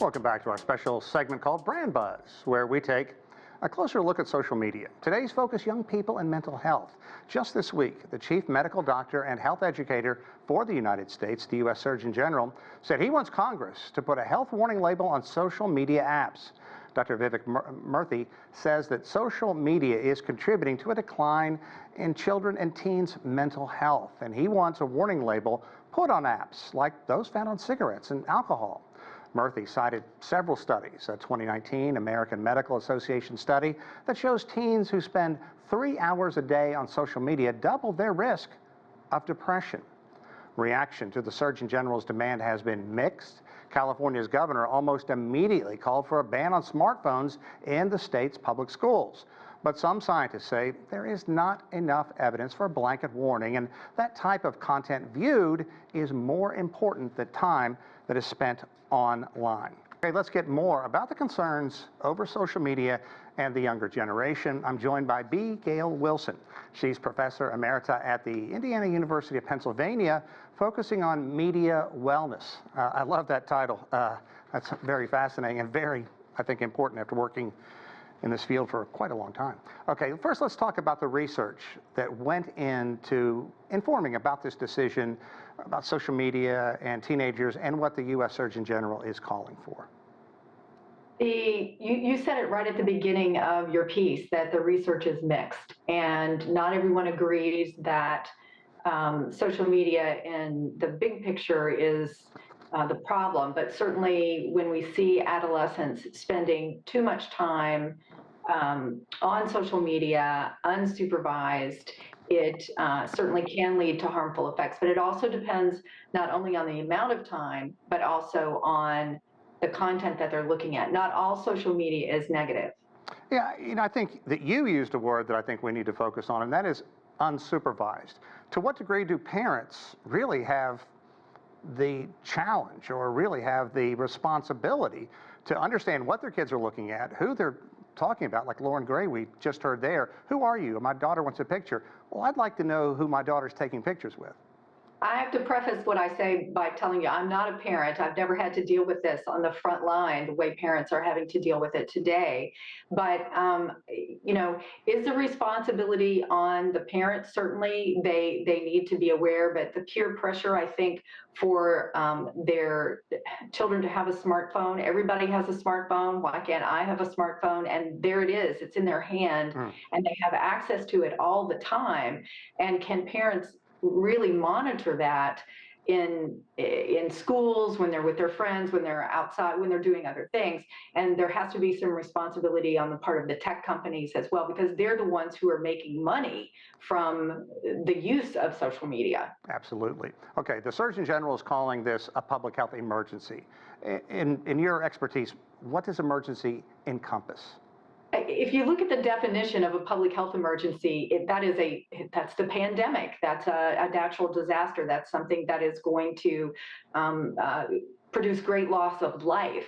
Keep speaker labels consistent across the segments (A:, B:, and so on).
A: Welcome back to our special segment called Brand Buzz, where we take a closer look at social media. Today's focus, young people and mental health. Just this week, the chief medical doctor and health educator for the United States, the U.S. Surgeon General, said he wants Congress to put a health warning label on social media apps. Dr. Vivek Murthy says that social media is contributing to a decline in children and teens' mental health, and he wants a warning label put on apps like those found on cigarettes and alcohol. Murthy cited several studies, a 2019 American Medical Association study that shows teens who spend 3 hours a day on social media double their risk of depression. Reaction to the Surgeon General's demand has been mixed. California's governor almost immediately called for a ban on smartphones in the state's public schools. But some scientists say there is not enough evidence for a blanket warning, and that type of content viewed is more important than time that is spent online. Okay, let's get more about the concerns over social media and the younger generation. I'm joined by B. Gail Wilson. She's professor emerita at the Indiana University of Pennsylvania, focusing on media wellness. I love that title. That's very fascinating and very, I think, important after working in this field for quite a long time. Okay, first let's talk about the research that went into informing about this decision about social media and teenagers and what the U.S. Surgeon General is calling for.
B: You said it right at the beginning of your piece that the research is mixed, and not everyone agrees that social media in the big picture is the problem, but certainly when we see adolescents spending too much time on social media unsupervised, it certainly can lead to harmful effects. But it also depends not only on the amount of time, but also on the content that they're looking at. Not all social media is negative.
A: Yeah, I think that you used a word that I think we need to focus on, and that is unsupervised. To what degree do parents really have the challenge or really have the responsibility to understand what their kids are looking at, who they're talking about, like Lauren Gray we just heard there? Who are you? My daughter wants a picture. Well, I'd like to know who my daughter's taking pictures with.
B: I have to preface what I say by telling you I'm not a parent. I've never had to deal with this on the front line the way parents are having to deal with it today. But, is the responsibility on the parents? Certainly they need to be aware, but the peer pressure, I think, for their children to have a smartphone. Everybody has a smartphone. Why can't I have a smartphone? And there it is. It's in their hand, and they have access to it all the time. And can parents really monitor that in schools, when they're with their friends, when they're outside, when they're doing other things? And there has to be some responsibility on the part of the tech companies as well, because they're the ones who are making money from the use of social media.
A: Absolutely. Okay, the Surgeon General is calling this a public health emergency. In your expertise, what does emergency encompass?
B: If you look at the definition of a public health emergency, that's the pandemic. That's a natural disaster. That's something that is going to produce great loss of life.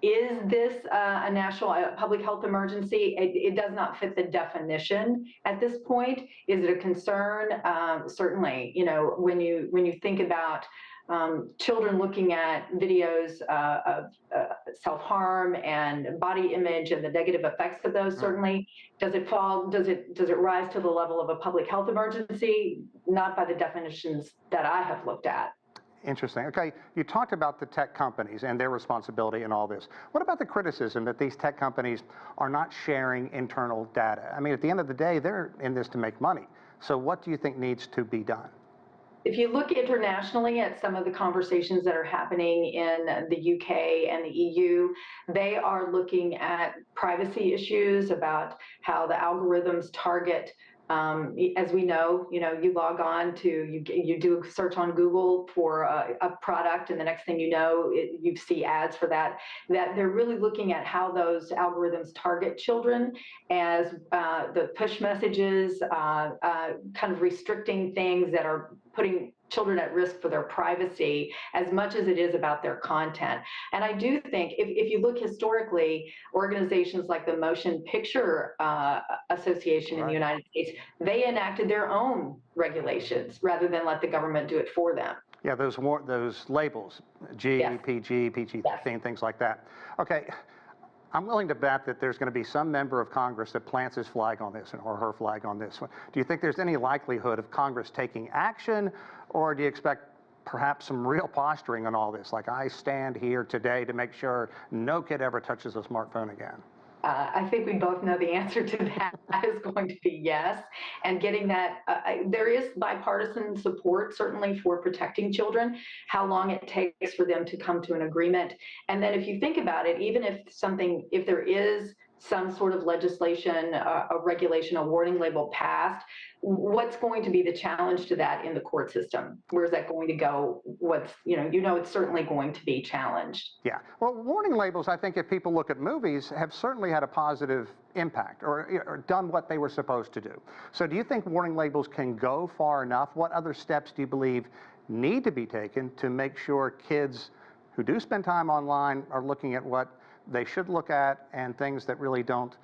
B: Is this a national public health emergency? It does not fit the definition at this point. Is it a concern? Certainly. When you think about children looking at videos of self-harm and body image and the negative effects of those, certainly. Does it rise to the level of a public health emergency? Not by the definitions that I have looked at.
A: Interesting. Okay, you talked about the tech companies and their responsibility in all this. What about the criticism that these tech companies are not sharing internal data? I mean, at the end of the day, they're in this to make money. So what do you think needs to be done?
B: If you look internationally at some of the conversations that are happening in the UK and the EU, they are looking at privacy issues about how the algorithms target. As we know, you log on to, you do a search on Google for a product, and the next thing you know, you see ads for that. That they're really looking at how those algorithms target children as the push messages, kind of restricting things that are putting children at risk for their privacy as much as it is about their content. And I do think if you look historically, organizations like the Motion Picture Association in the United States, they enacted their own regulations rather than let the government do it for them.
A: Yeah, those labels, G,
B: Yes.
A: PG, PG-13,
B: Yes.
A: things like that. Okay, I'm willing to bet that there's going to be some member of Congress that plants his flag on this or her flag on this one. Do you think there's any likelihood of Congress taking action, or do you expect perhaps some real posturing on all this? Like, I stand here today to make sure no kid ever touches a smartphone again.
B: I think we both know the answer to that is going to be yes. And getting that, there is bipartisan support certainly for protecting children, how long it takes for them to come to an agreement. And then if you think about it, even if there is some sort of legislation, a regulation, a warning label passed, what's going to be the challenge to that in the court system? Where's that going to go? It's certainly going to be challenged.
A: Yeah. Well, warning labels, I think if people look at movies, have certainly had a positive impact or done what they were supposed to do. So do you think warning labels can go far enough? What other steps do you believe need to be taken to make sure kids who do spend time online are looking at what they should look at and things that really don't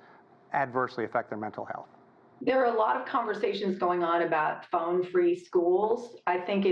A: adversely affect their mental health?
B: There are a lot of conversations going on about phone-free schools. I think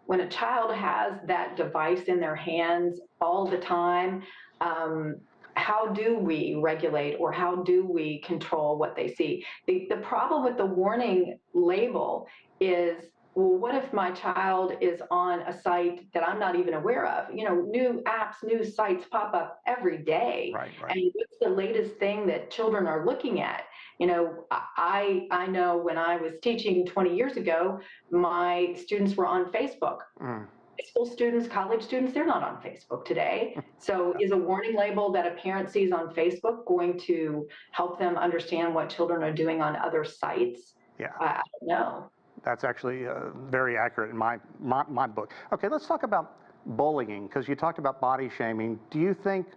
B: when a child has that device in their hands all the time, how do we regulate or how do we control what they see? The problem with the warning label is, well, what if my child is on a site that I'm not even aware of? New apps, new sites pop up every day.
A: Right.
B: And what's the latest thing that children are looking at? I know when I was teaching 20 years ago, my students were on Facebook.
A: Mm.
B: High school students, college students, they're not on Facebook today. So is a warning label that a parent sees on Facebook going to help them understand what children are doing on other sites?
A: Yeah.
B: I don't know.
A: That's actually very accurate in my book. Okay, let's talk about bullying, because you talked about body shaming. Do you think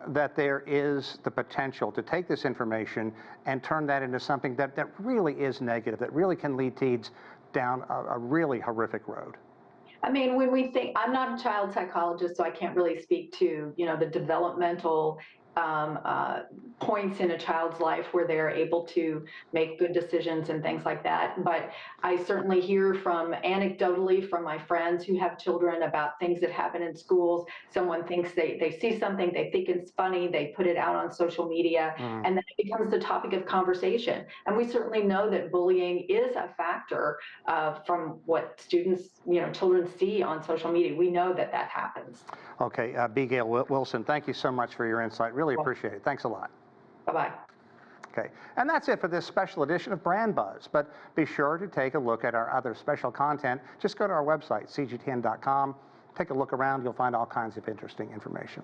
A: that there is the potential to take this information and turn that into something that really is negative, that really can lead teens down a really horrific road?
B: I mean, when we think, I'm not a child psychologist, so I can't really speak to, the developmental points in a child's life where they're able to make good decisions and things like that. But I certainly hear anecdotally from my friends who have children about things that happen in schools. Someone thinks they see something, they think it's funny, they put it out on social media, and then it becomes the topic of conversation. And we certainly know that bullying is a factor from what children see on social media. We know that happens.
A: Okay, B. Gail Wilson, thank you so much for your insight. Really appreciate it. Thanks a lot.
B: Bye-bye.
A: Okay, and that's it for this special edition of Brand Buzz. But be sure to take a look at our other special content. Just go to our website, CGTN.com. Take a look around. You'll find all kinds of interesting information.